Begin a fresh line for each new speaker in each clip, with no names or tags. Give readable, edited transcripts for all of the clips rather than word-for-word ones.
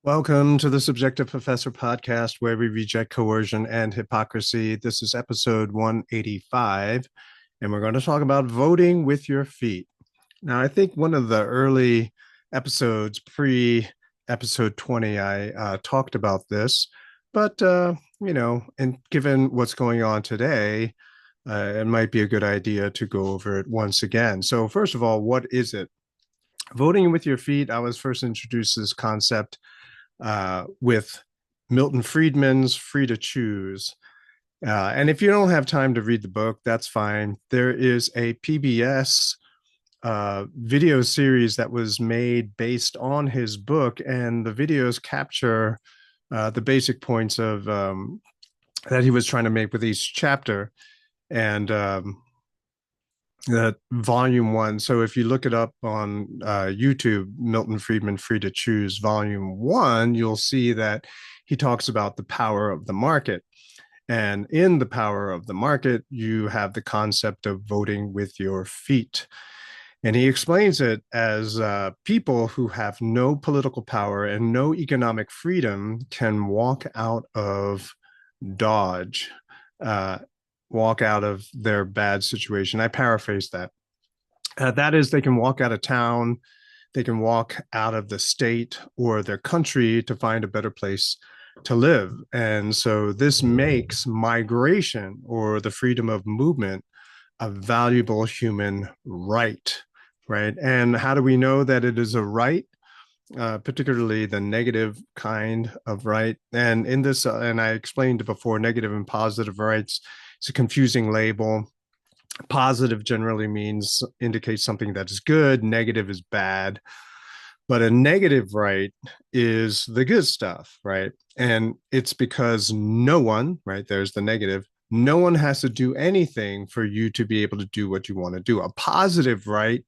Welcome to the Subjective Professor podcast, where we reject coercion and hypocrisy. This is episode 185, and we're going to talk about voting with your feet. Now, I think one of the early episodes, pre episode 20, I talked about this, but, and given what's going on today, it might be a good idea to go over it once again. So, first of all, what is it? Voting with your feet, I was first introduced to this concept with Milton Friedman's Free to Choose. And if you don't have time to read the book, that's fine. There is a PBS video series that was made based on his book, and the videos capture the basic points of that he was trying to make with each chapter. And that volume one. So if you look it up on YouTube, Milton Friedman Free to Choose volume one, you'll see that he talks about the power of the market. And in the power of the market, you have the concept of voting with your feet. And he explains it as people who have no political power and no economic freedom can walk out of Dodge, uh, walk out of their bad situation. I paraphrase that. That is, they can walk out of town, they can walk out of the state or their country to find a better place to live. And so this makes migration or the freedom of movement a valuable human right, right? And how do we know that it is a right? Particularly the negative kind of right. And in this, and I explained before, negative and positive rights, it's a confusing label. Positive generally means indicates something that is good, negative is bad. But a negative right is the good stuff, right? And it's because no one, right? There's the negative. No one has to do anything for you to be able to do what you want to do. A positive right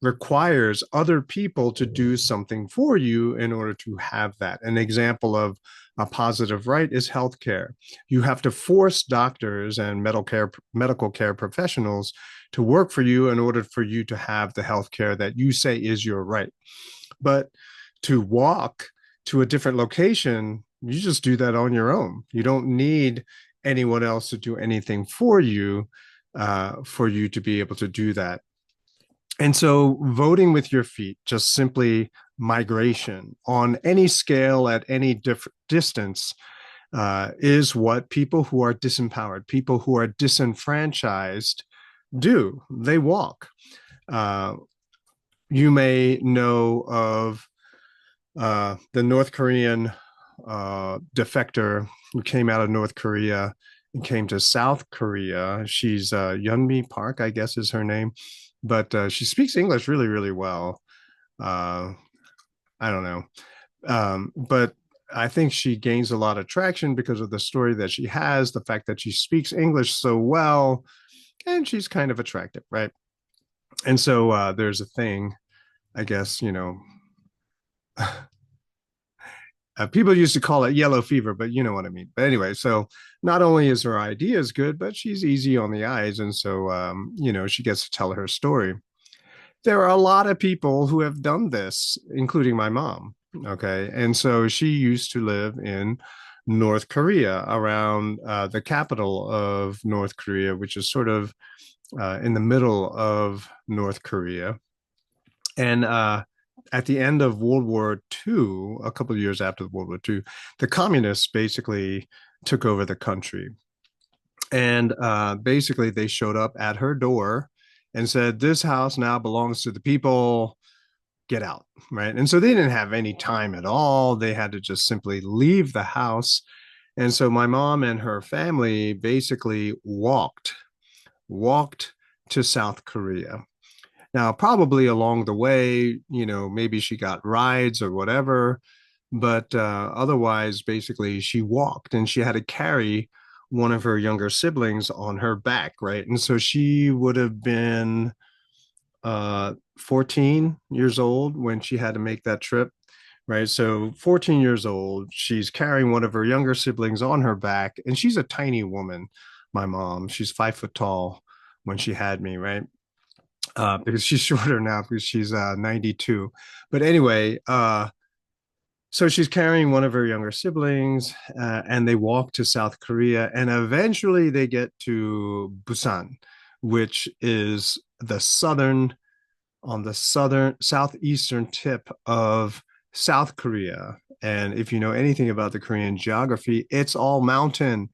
requires other people to do something for you in order to have that. An example of a positive right is healthcare. You have to force doctors and medical care professionals to work for you in order for you to have the healthcare that you say is your right. But to walk to a different location, you just do that on your own. You don't need anyone else to do anything for you to be able to do that. And so voting with your feet, just simply migration on any scale at any distance, is what people who are disempowered, people who are disenfranchised do. They walk. Uh, you may know of the North Korean defector who came out of North Korea and came to South Korea. She's Yeonmi Park, I guess is her name, but she speaks English really, really well. Uh, I don't know. But I think she gains a lot of traction because of the story that she has, the fact that she speaks English so well, and she's kind of attractive, right? And so there's a thing, I guess, people used to call it yellow fever, but you know what I mean. But anyway, so not only is her ideas good, but she's easy on the eyes. And so, she gets to tell her story. There are a lot of people who have done this, including my mom. Okay. And so she used to live in North Korea, around the capital of North Korea, which is sort of in the middle of North Korea. And at the end of World War II, a couple of years after World War II, the communists basically took over the country. And basically, they showed up at her door and said, "This house now belongs to the people. Get out." Right. And so they didn't have any time at all. They had to just simply leave the house. And so my mom and her family basically walked to South Korea. Now, probably along the way, maybe she got rides or whatever, but otherwise, basically, she walked and she had to carry one of her younger siblings on her back, right? And so she would have been 14 years old when she had to make that trip, right? So 14 years old, she's carrying one of her younger siblings on her back, and she's a tiny woman, my mom. She's 5 foot tall when she had me, right? Because she's shorter now because she's 92. But anyway, So she's carrying one of her younger siblings, and they walk to South Korea, and eventually they get to Busan, which is the southern on the southern southeastern tip of South Korea. And if you know anything about the Korean geography, it's all mountain.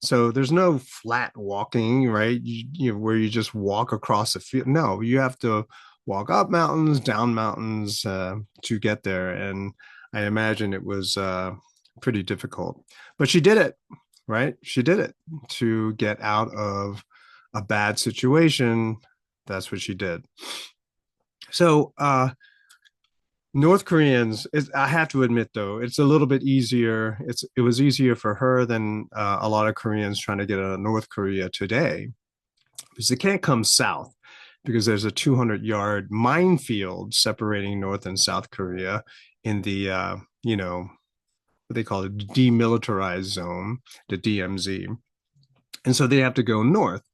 So there's no flat walking, right? Where you just walk across a field. No, you have to walk up mountains, down mountains to get there. And I imagine it was pretty difficult. But she did it, right? She did it to get out of a bad situation. That's what she did. So North Koreans, I have to admit though, it's a little bit easier. It was easier for her than a lot of Koreans trying to get out of North Korea today, because they can't come south because there's a 200-yard minefield separating North and South Korea in the what they call it, demilitarized zone, the DMZ. And so they have to go north.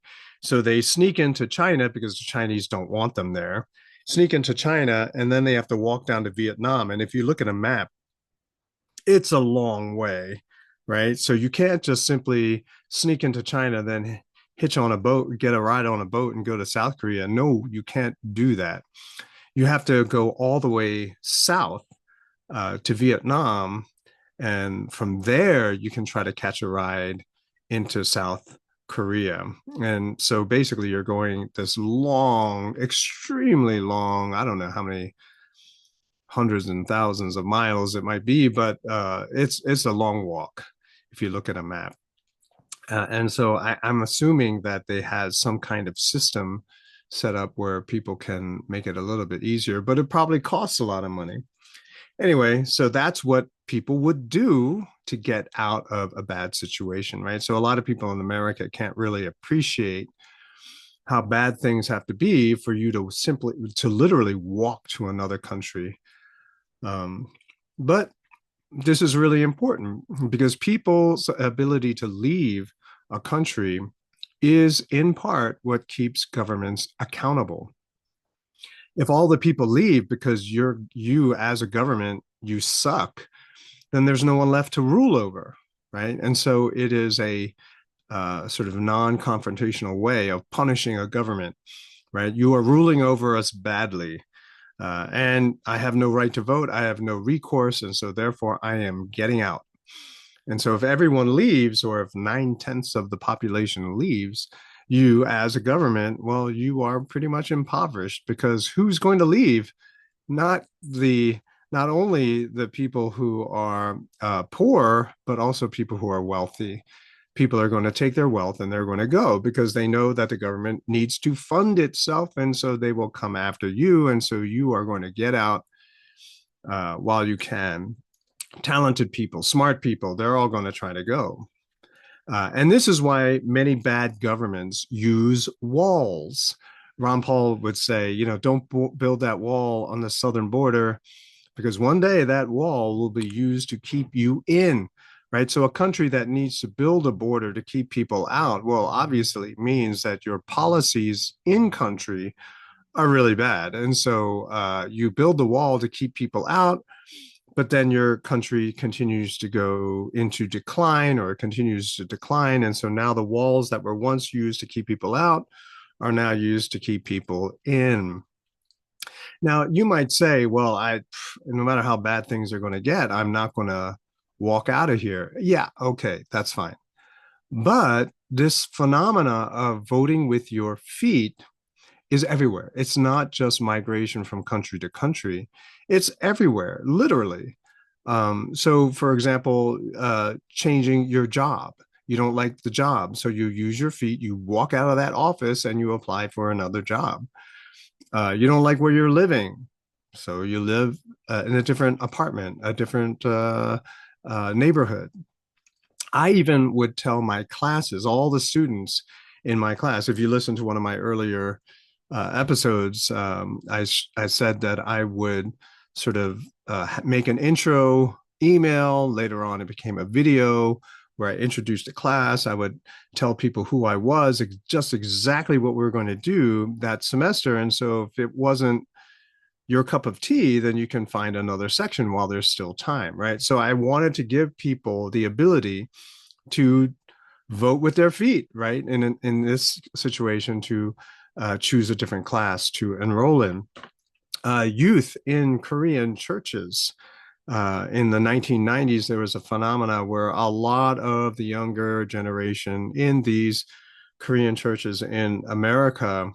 So they sneak into China because the Chinese don't want them there, sneak into China, and then they have to walk down to Vietnam. And if you look at a map, it's a long way, right? So you can't just simply sneak into China, then hitch on a boat, get a ride on a boat, and go to South Korea. No, you can't do that. You have to go all the way south to Vietnam. And from there, you can try to catch a ride into South Korea. And so basically, you're going this long, extremely long, I don't know how many hundreds and thousands of miles it might be, but it's a long walk if you look at a map. And so I'm assuming that they had some kind of system set up where people can make it a little bit easier, but it probably costs a lot of money. Anyway, so that's what people would do to get out of a bad situation, right? So a lot of people in America can't really appreciate how bad things have to be for you to literally walk to another country. But this is really important because people's ability to leave a country is in part what keeps governments accountable. If all the people leave because you as a government, you suck, then there's no one left to rule over, right? And so it is a sort of non-confrontational way of punishing a government, right? You are ruling over us badly, and I have no right to vote. I have no recourse, and so therefore I am getting out. And so if everyone leaves, or if 9/10 of the population leaves, you as a government, well, you are pretty much impoverished because who's going to leave? Not the not only the people who are poor, but also people who are wealthy. People are going to take their wealth and they're going to go because they know that the government needs to fund itself. And so they will come after you. And so you are going to get out while you can. Talented people, smart people, they're all going to try to go. And this is why many bad governments use walls. Ron Paul would say, don't build that wall on the southern border because one day that wall will be used to keep you in, right? So a country that needs to build a border to keep people out, well, obviously means that your policies in country are really bad. And so you build the wall to keep people out, but then your country continues to go into decline or continues to decline. And so now the walls that were once used to keep people out are now used to keep people in. Now, you might say, well, no matter how bad things are going to get, I'm not going to walk out of here. Yeah, okay, that's fine. But this phenomena of voting with your feet is everywhere. It's not just migration from country to country, it's everywhere, literally. So, for example, changing your job. You don't like the job, so you use your feet, you walk out of that office and you apply for another job. You don't like where you're living, so you live in a different apartment, a different neighborhood. I even would tell my classes, all the students in my class, if you listen to one of my earlier episodes, I said that I would sort of make an intro email. Later on, it became a video where I introduced the class. I would tell people who I was, just exactly what we were going to do that semester. And so if it wasn't your cup of tea, then you can find another section while there's still time, right? So I wanted to give people the ability to vote with their feet, right? And in this situation, to choose a different class to enroll in. Youth in Korean churches. In the 1990s, there was a phenomena where a lot of the younger generation in these Korean churches in America,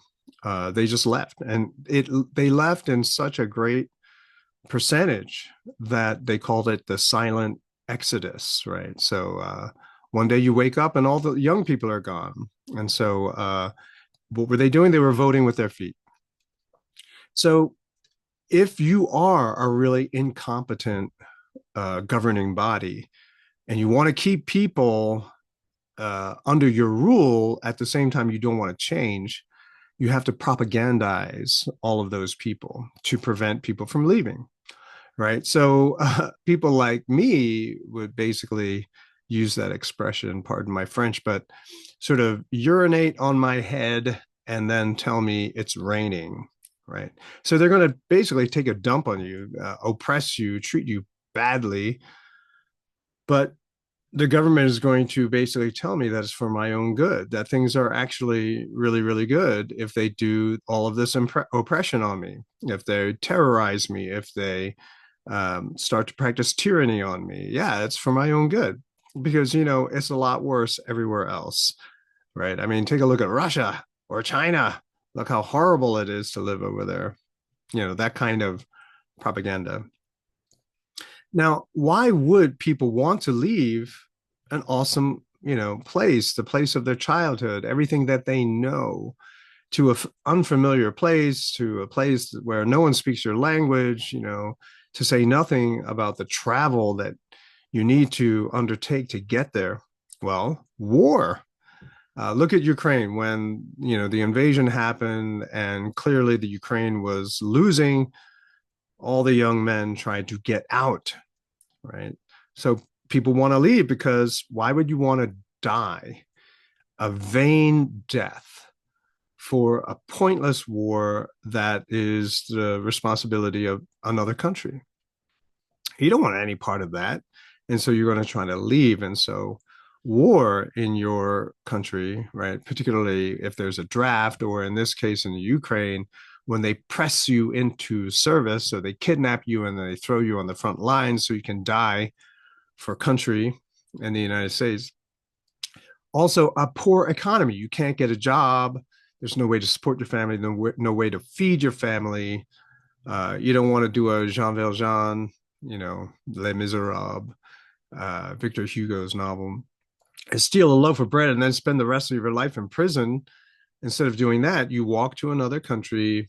they just left, and they left in such a great percentage that they called it the silent exodus, right? So one day you wake up and all the young people are gone, and so what were they doing? They were voting with their feet. So if you are a really incompetent governing body and you want to keep people under your rule at the same time you don't want to change, you have to propagandize all of those people to prevent people from leaving, right? So people like me would basically use that expression, pardon my French, but sort of urinate on my head and then tell me it's raining, right? So they're going to basically take a dump on you, oppress you, treat you badly, but the government is going to basically tell me that it's for my own good, that things are actually really, really good if they do all of this oppression on me, if they terrorize me, if they start to practice tyranny on me. Yeah, it's for my own good because, it's a lot worse everywhere else, right? I mean, take a look at Russia or China. Look how horrible it is to live over there. That kind of propaganda. Now, why would people want to leave an awesome, place, the place of their childhood, everything that they know, to an unfamiliar place, to a place where no one speaks your language, to say nothing about the travel that you need to undertake to get there? Well, war. Look at Ukraine when, the invasion happened and clearly the Ukraine was losing. All the young men tried to get out, right? So people want to leave because why would you want to die a vain death for a pointless war that is the responsibility of another country? You don't want any part of that. And so you're going to try to leave. And so war in your country, right, particularly if there's a draft, or in this case in the Ukraine, when they press you into service, so they kidnap you and then they throw you on the front lines so you can die for country in the United States. Also, a poor economy. You can't get a job. There's no way to support your family, no way to feed your family. You don't want to do a Jean Valjean, Les Miserables, Victor Hugo's novel, and steal a loaf of bread and then spend the rest of your life in prison. Instead of doing that, you walk to another country,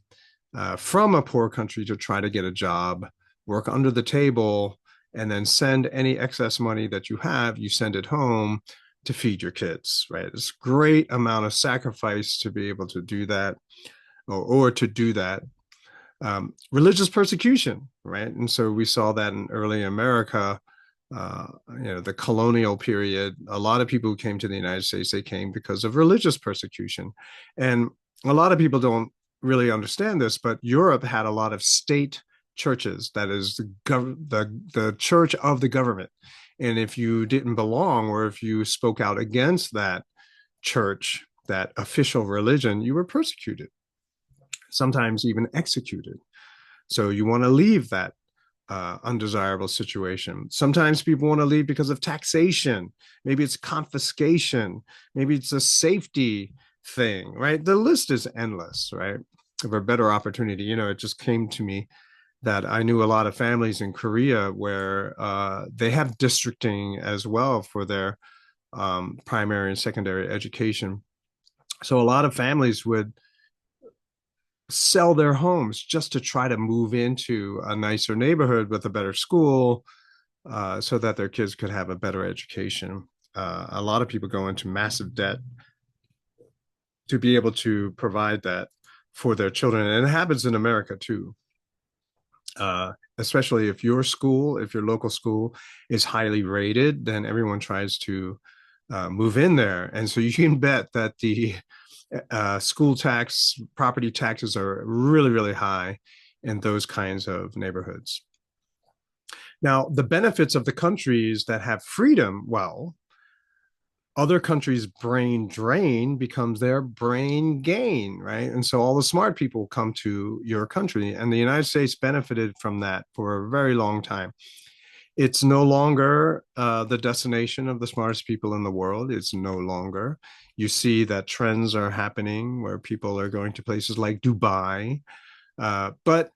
from a poor country, to try to get a job, work under the table, and then send any excess money that you have, you send it home to feed your kids, right? It's a great amount of sacrifice to be able to do that, or to do that. Religious persecution, right? And so we saw that in early America, the colonial period. A lot of people who came to the United States, they came because of religious persecution. And a lot of people don't really understand this, but Europe had a lot of state churches, that is the church of the government. And if you didn't belong, or if you spoke out against that church, that official religion, you were persecuted, sometimes even executed. So you want to leave that undesirable situation. Sometimes people want to leave because of taxation. Maybe it's confiscation. Maybe it's a safety thing, right? The list is endless, right? Of a better opportunity. It just came to me that I knew a lot of families in Korea where they have districting as well for their primary and secondary education. So a lot of families would sell their homes just to try to move into a nicer neighborhood with a better school, so that their kids could have a better education. A lot of people go into massive debt to be able to provide that for their children. And it happens in America too. Especially if your school, if your local school is highly rated, then everyone tries to move in there. And so you can bet that the school tax, property taxes are really, really high in those kinds of neighborhoods. Now, the benefits of the countries that have freedom, well, other countries' brain drain becomes their brain gain, right? And so all the smart people come to your country, and the United States benefited from that for a very long time. It's no longer the destination of the smartest people in the world. It's no longer. You see that trends are happening where people are going to places like Dubai. But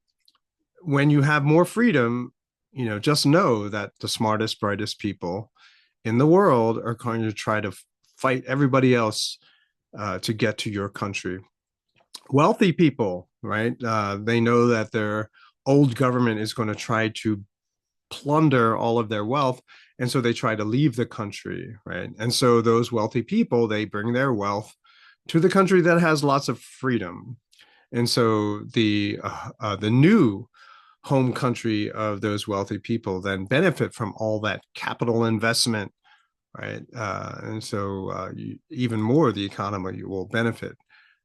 when you have more freedom, just know that the smartest, brightest people in the world are going to try to fight everybody else to get to your country. Wealthy people, right? They know that their old government is going to try to plunder all of their wealth, and so they try to leave the country, right? And so those wealthy people, they bring their wealth to the country that has lots of freedom. And so the new home country of those wealthy people then benefit from all that capital investment, right? And so even more the economy will benefit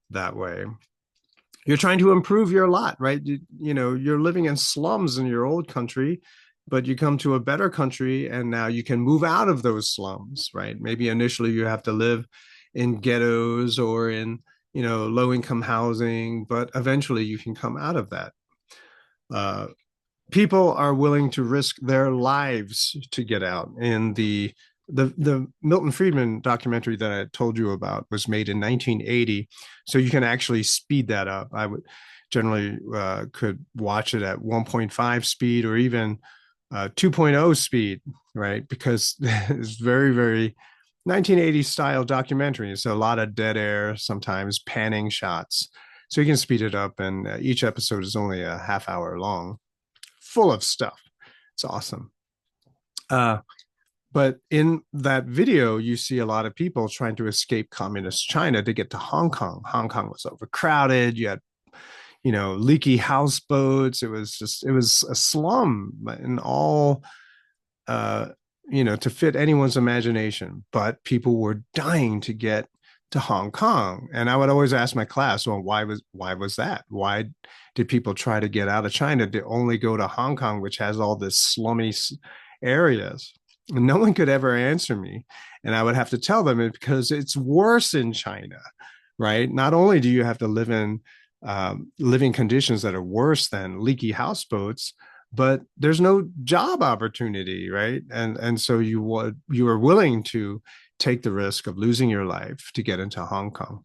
that way. You're trying to improve your lot, right? You're living in slums in your old country, but you come to a better country and now you can move out of those slums, right? Maybe initially you have to live in ghettos or in, low income housing, but eventually you can come out of that. Uh, People are willing to risk their lives to get out. And the Milton Friedman documentary that I told you about was made in 1980, so you can actually speed that up. I would generally could watch it at 1.5 speed or even 2.0 speed, right? Because it's very, very 1980 style documentary. So a lot of dead air, sometimes panning shots. So you can speed it up, and each episode is only a half hour long, full of stuff. It's awesome. Uh, but in that video, you see a lot of people trying to escape communist China to get to Hong Kong. Hong Kong was overcrowded. You had, leaky houseboats. It was a slum and all, uh, to fit anyone's imagination. But people were dying to get to Hong Kong. And I would always ask my class, well, why was that? Why did people try to get out of China to only go to Hong Kong, which has all this slummy areas? And no one could ever answer me. And I would have to tell them because it's worse in China, right? Not only do you have to live in living conditions that are worse than leaky houseboats, but there's no job opportunity, right? And so you are willing to take the risk of losing your life to get into Hong Kong.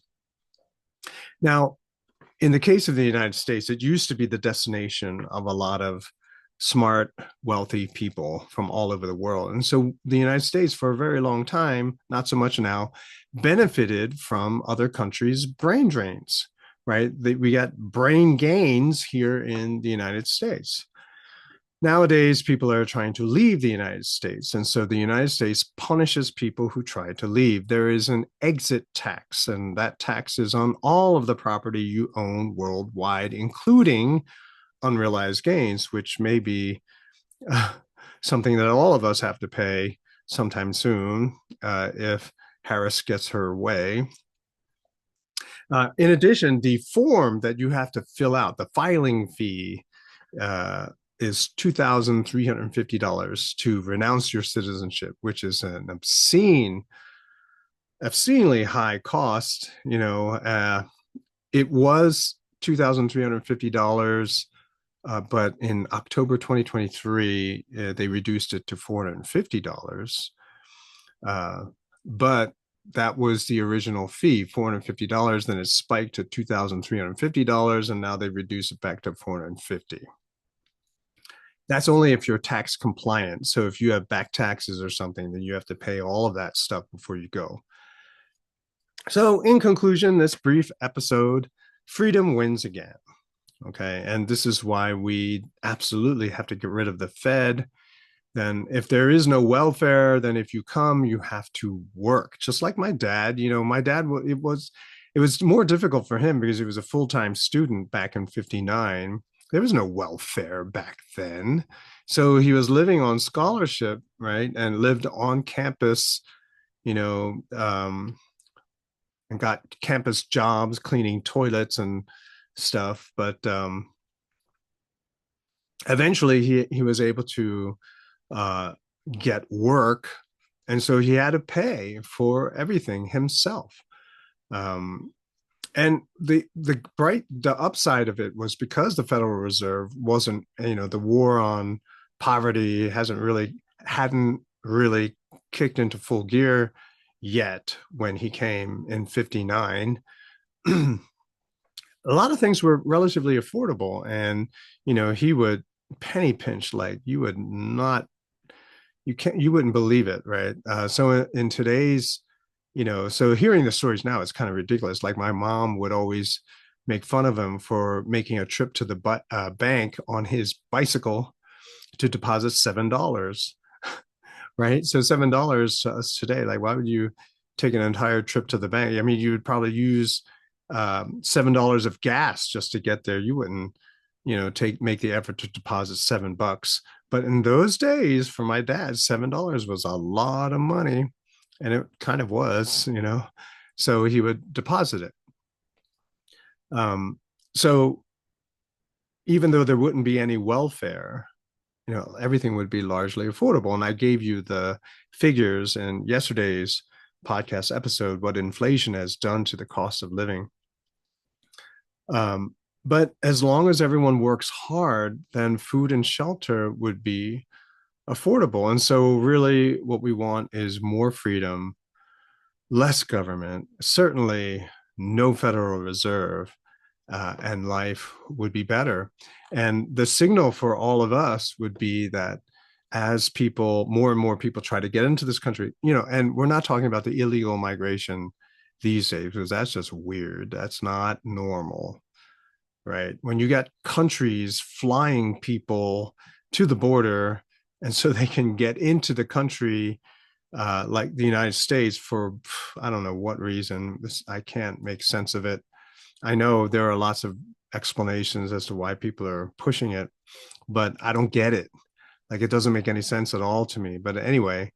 Now, in the case of the United States, it used to be the destination of a lot of smart, wealthy people from all over the world. And so the United States, for a very long time, not so much now, benefited from other countries' brain drains, right? We got brain gains here in the United States. Nowadays, people are trying to leave the United States. And so the United States punishes people who try to leave. There is an exit tax, and that tax is on all of the property you own worldwide, including unrealized gains, which may be uh, something that all of us have to pay sometime soon if Harris gets her way. In addition, the form that you have to fill out, the filing fee, is $2,350 to renounce your citizenship, which is an obscenely high cost. It was $2,350, but in October 2023, they reduced it to $450. But that was the original fee, $450. Then it spiked to $2,350, and now they reduced it back to $450. That's only if you're tax compliant. So if you have back taxes or something, then you have to pay all of that stuff before you go. So in conclusion, this brief episode, freedom wins again. Okay. And this is why we absolutely have to get rid of the Fed. Then if there is no welfare, then if you come, you have to work. Just like my dad, my dad, it was more difficult for him because he was a full-time student back in 59. There was no welfare back then. So he was living on scholarship, right? And lived on campus, and got campus jobs cleaning toilets and stuff. But eventually he was able to uh, get work, and so he had to pay for everything himself. Um, and the upside of it was because the Federal Reserve wasn't, the war on poverty hadn't really kicked into full gear yet when he came in 59. A lot of things were relatively affordable, and he would penny pinch like you wouldn't believe it, right? So in today's, so hearing the stories now is kind of ridiculous. Like my mom would always make fun of him for making a trip to the bank on his bicycle to deposit $7, right? So $7 to us today, like why would you take an entire trip to the bank? I mean, you would probably use $7 of gas just to get there. You wouldn't, take make the effort to deposit $7. But in those days, for my dad, $7 was a lot of money, and it kind of was. So he would deposit it. So even though there wouldn't be any welfare, everything would be largely affordable. And I gave you the figures in yesterday's podcast episode, what inflation has done to the cost of living. But as long as everyone works hard, then food and shelter would be affordable. And so, really, what we want is more freedom, less government, certainly no Federal Reserve, and life would be better. And the signal for all of us would be that as more and more people try to get into this country, and we're not talking about the illegal migration these days, because that's just weird. That's not normal, right? When you got countries flying people to the border, and so they can get into the country, like the United States for, I don't know what reason. I can't make sense of it. I know there are lots of explanations as to why people are pushing it, but I don't get it. Like it doesn't make any sense at all to me. But anyway,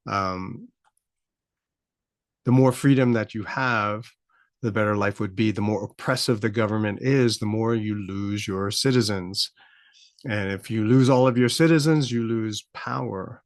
um, the more freedom that you have, the better life would be. The more oppressive the government is, the more you lose your citizens. And if you lose all of your citizens, you lose power.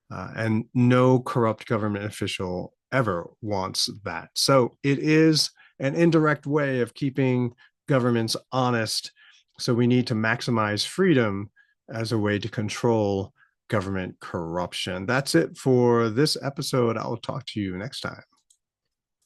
And no corrupt government official ever wants that. So it is an indirect way of keeping governments honest. So we need to maximize freedom as a way to control government corruption. That's it for this episode. I'll talk to you next time.